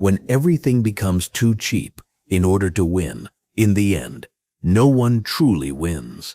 when everything becomes too cheap in order to win. In the end, no one truly wins.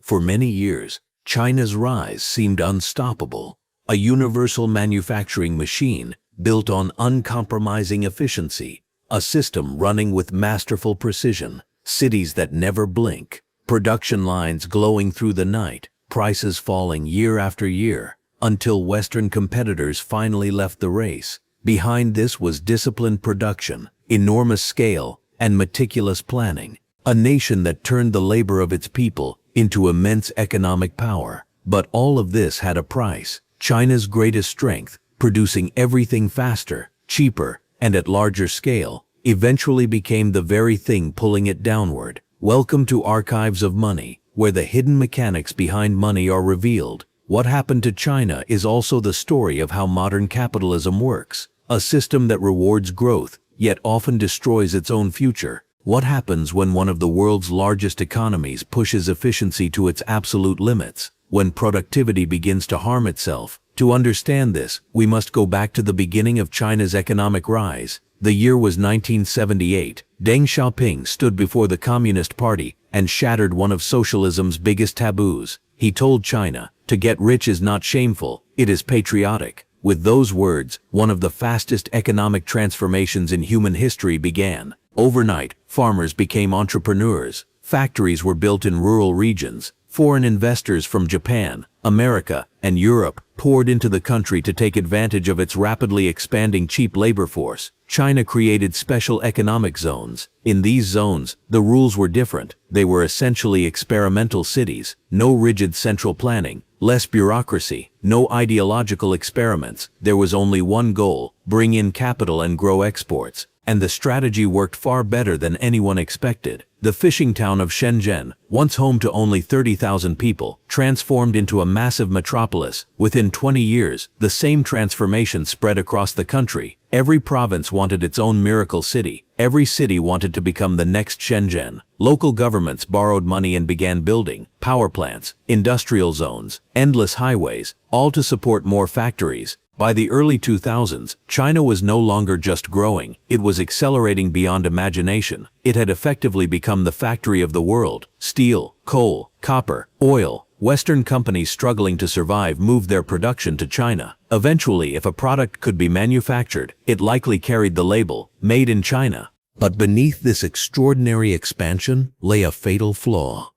For many years, China's rise seemed unstoppable, a universal manufacturing machine built on uncompromising efficiency, a system running with masterful precision, cities that never blink, production lines glowing through the night, prices falling year after year, until Western competitors finally left the race. Behind this was disciplined production, enormous scale, and meticulous planning, a nation that turned the labor of its people into immense economic power. But all of this had a price. China's greatest strength, producing everything faster, cheaper, and at larger scale, eventually became the very thing pulling it downward. Welcome to Archives of Money, where the hidden mechanics behind money are revealed. What happened to China is also the story of how modern capitalism works, a system that rewards growth, yet often destroys its own future. What happens when one of the world's largest economies pushes efficiency to its absolute limits, when productivity begins to harm itself? To understand this, we must go back to the beginning of China's economic rise. The year was 1978. Deng Xiaoping stood before the Communist Party and shattered one of socialism's biggest taboos. He told China, "To get rich is not shameful, it is patriotic." With those words, one of the fastest economic transformations in human history began. Overnight, farmers became entrepreneurs. Factories were built in rural regions. Foreign investors from Japan, America, and Europe poured into the country to take advantage of its rapidly expanding cheap labor force. China created special economic zones. In these zones, the rules were different. They were essentially experimental cities. No rigid central planning, less bureaucracy, no ideological experiments. There was only one goal: bring in capital and grow exports. And the strategy worked far better than anyone expected. The fishing town of Shenzhen, once home to only 30,000 people, transformed into a massive metropolis. Within 20 years, the same transformation spread across the country. Every province wanted its own miracle city. Every city wanted to become the next Shenzhen. Local governments borrowed money and began building power plants, industrial zones, endless highways, all to support more factories. By the early 2000s, China was no longer just growing, it was accelerating beyond imagination. It had effectively become the factory of the world. Steel, coal, copper, oil. Western companies struggling to survive moved their production to China. Eventually, if a product could be manufactured, it likely carried the label, "Made in China." But beneath this extraordinary expansion lay a fatal flaw.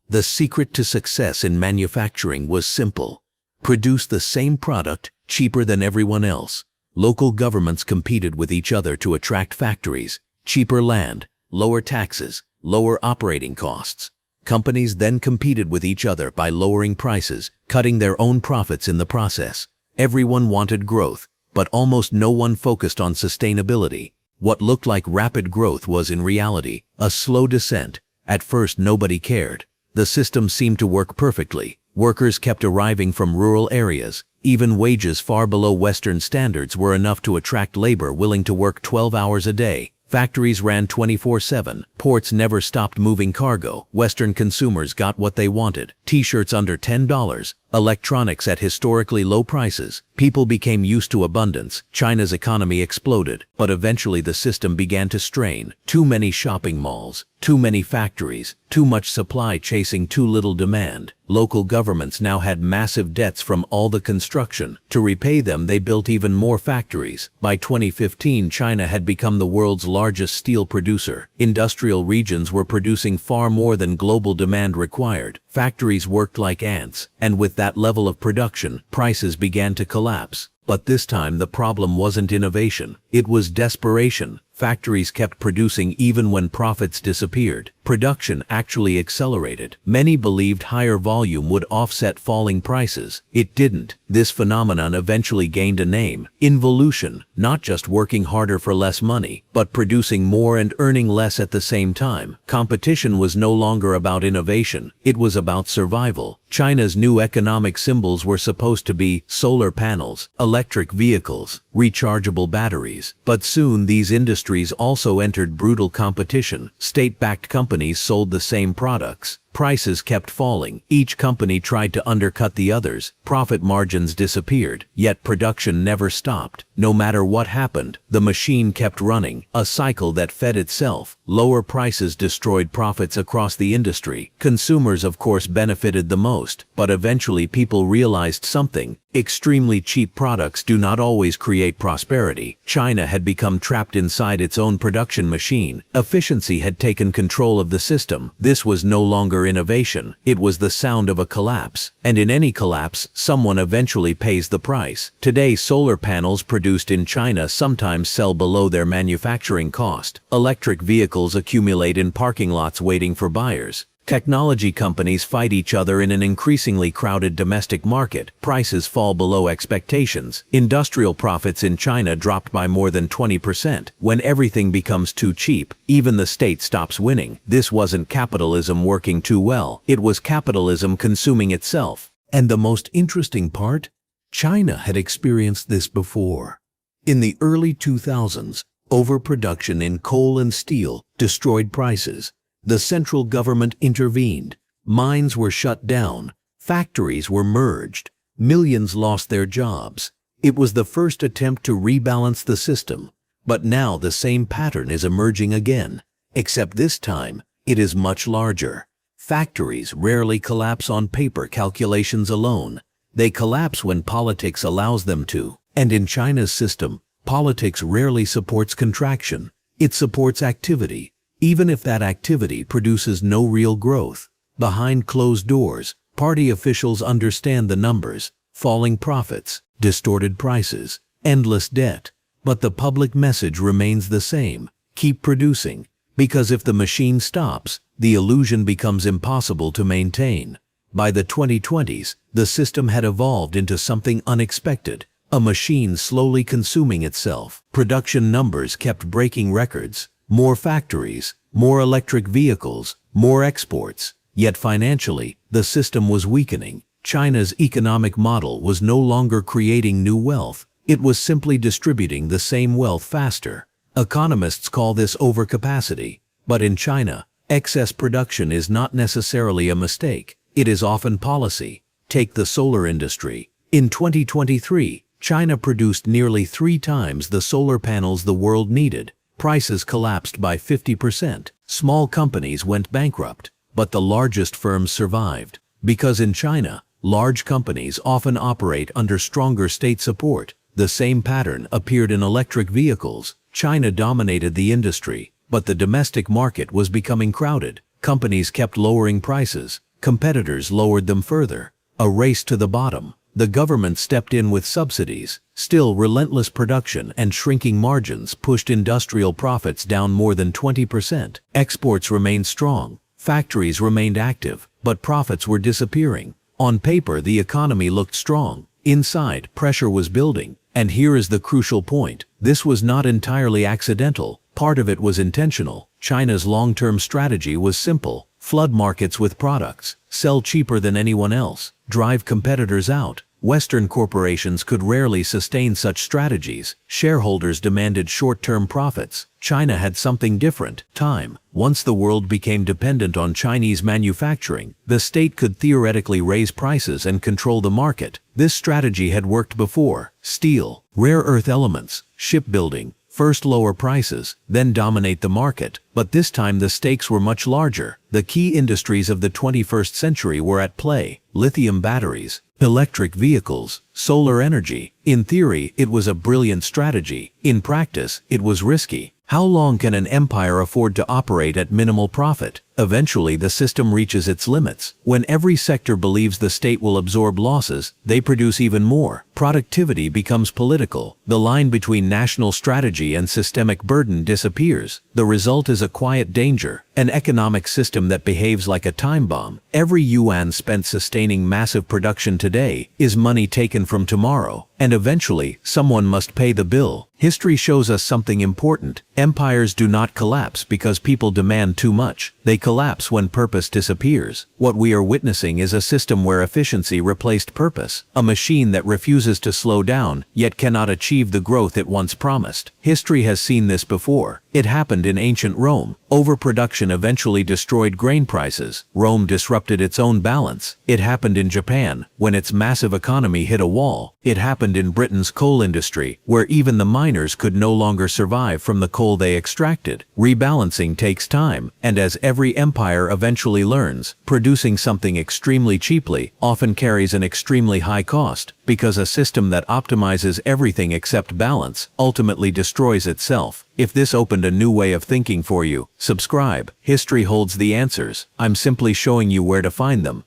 The secret to success in manufacturing was simple: produce the same product cheaper than everyone else. Local governments competed with each other to attract factories, cheaper land, lower taxes, lower operating costs. Companies then competed with each other by lowering prices, cutting their own profits in the process. Everyone wanted growth, but almost no one focused on sustainability. What looked like rapid growth was in reality a slow descent. At first nobody cared. The system seemed to work perfectly. Workers kept arriving from rural areas. Even wages far below Western standards were enough to attract labor willing to work 12 hours a day. Factories ran 24/7. Ports never stopped moving cargo. Western consumers got what they wanted: T-shirts under $10, electronics at historically low prices. People became used to abundance. China's economy exploded, but eventually the system began to strain. Too many shopping malls, too many factories, too much supply chasing too little demand. Local governments now had massive debts from all the construction. To repay them, they built even more factories. By 2015, China had become the world's largest steel producer. Industrial regions were producing far more than global demand required. Factories worked like ants, and with that level of production, prices began to collapse. But this time the problem wasn't innovation, it was desperation. Factories kept producing even when profits disappeared. Production actually accelerated. Many believed higher volume would offset falling prices. It didn't. This phenomenon eventually gained a name: involution. Not just working harder for less money, but producing more and earning less at the same time. Competition was no longer about innovation, it was about survival. China's new economic symbols were supposed to be solar panels, electric vehicles, rechargeable batteries. But soon these industries also entered brutal competition. State-backed companies sold the same products. Prices kept falling. Each company tried to undercut the others. Profit margins disappeared, yet production never stopped. No matter what happened, the machine kept running, a cycle that fed itself. Lower prices destroyed profits across the industry. Consumers, of course, benefited the most, but eventually people realized something. Extremely cheap products do not always create prosperity. China had become trapped inside its own production machine. Efficiency had taken control of the system. This was no longer innovation. It was the sound of a collapse. And in any collapse, someone eventually pays the price. Today, solar panels produced in China sometimes sell below their manufacturing cost. Electric vehicles accumulate in parking lots waiting for buyers. Technology companies fight each other in an increasingly crowded domestic market. Prices fall below expectations. Industrial profits in China dropped by more than 20%. When everything becomes too cheap, even the state stops winning. This wasn't capitalism working too well. It was capitalism consuming itself. And the most interesting part? China had experienced this before. In the early 2000s, overproduction in coal and steel destroyed prices. The central government intervened. Mines were shut down. Factories were merged. Millions lost their jobs. It was the first attempt to rebalance the system. But now the same pattern is emerging again. Except this time, it is much larger. Factories rarely collapse on paper calculations alone. They collapse when politics allows them to. And in China's system, politics rarely supports contraction. It supports activity. Even if that activity produces no real growth. Behind closed doors, party officials understand the numbers: falling profits, distorted prices, endless debt. But the public message remains the same: keep producing. Because if the machine stops, the illusion becomes impossible to maintain. By the 2020s, the system had evolved into something unexpected. A machine slowly consuming itself. Production numbers kept breaking records. More factories, more electric vehicles, more exports. Yet financially, the system was weakening. China's economic model was no longer creating new wealth. It was simply distributing the same wealth faster. Economists call this overcapacity. But in China, excess production is not necessarily a mistake. It is often policy. Take the solar industry. In 2023, China produced nearly 3 times the solar panels the world needed. Prices collapsed by 50%. Small companies went bankrupt, but the largest firms survived. Because in China, large companies often operate under stronger state support. The same pattern appeared in electric vehicles. China dominated the industry, but the domestic market was becoming crowded. Companies kept lowering prices. Competitors lowered them further. A race to the bottom. The government stepped in with subsidies. Still, relentless production and shrinking margins pushed industrial profits down more than 20%. Exports remained strong. Factories remained active, but profits were disappearing. On paper, the economy looked strong. Inside, pressure was building. And here is the crucial point. This was not entirely accidental. Part of it was intentional. China's long-term strategy was simple. Flood markets with products. Sell cheaper than anyone else. Drive competitors out. Western corporations could rarely sustain such strategies. Shareholders demanded short-term profits. China had something different: time. Once the world became dependent on Chinese manufacturing, the state could theoretically raise prices and control the market. This strategy had worked before. Steel, rare earth elements, shipbuilding. First lower prices, then dominate the market. But this time the stakes were much larger. The key industries of the 21st century were at play: lithium batteries, electric vehicles, solar energy. In theory, it was a brilliant strategy. In practice, it was risky. How long can an empire afford to operate at minimal profit? Eventually, the system reaches its limits. When every sector believes the state will absorb losses, they produce even more. Productivity becomes political. The line between national strategy and systemic burden disappears. The result is a quiet danger, an economic system that behaves like a time bomb. Every yuan spent sustaining massive production today is money taken from tomorrow, and eventually, someone must pay the bill. History shows us something important. Empires do not collapse because people demand too much. They collapse when purpose disappears. What we are witnessing is a system where efficiency replaced purpose, a machine that refuses to slow down, yet cannot achieve the growth it once promised. History has seen this before. It happened in ancient Rome. Overproduction eventually destroyed grain prices. Rome disrupted its own balance. It happened in Japan, when its massive economy hit a wall. It happened in Britain's coal industry, where even the miners could no longer survive from the coal they extracted. Rebalancing takes time, and as every empire eventually learns, producing something extremely cheaply often carries an extremely high cost, because a system that optimizes everything except balance ultimately destroys itself. If this opened a new way of thinking for you, subscribe. History holds the answers. I'm simply showing you where to find them.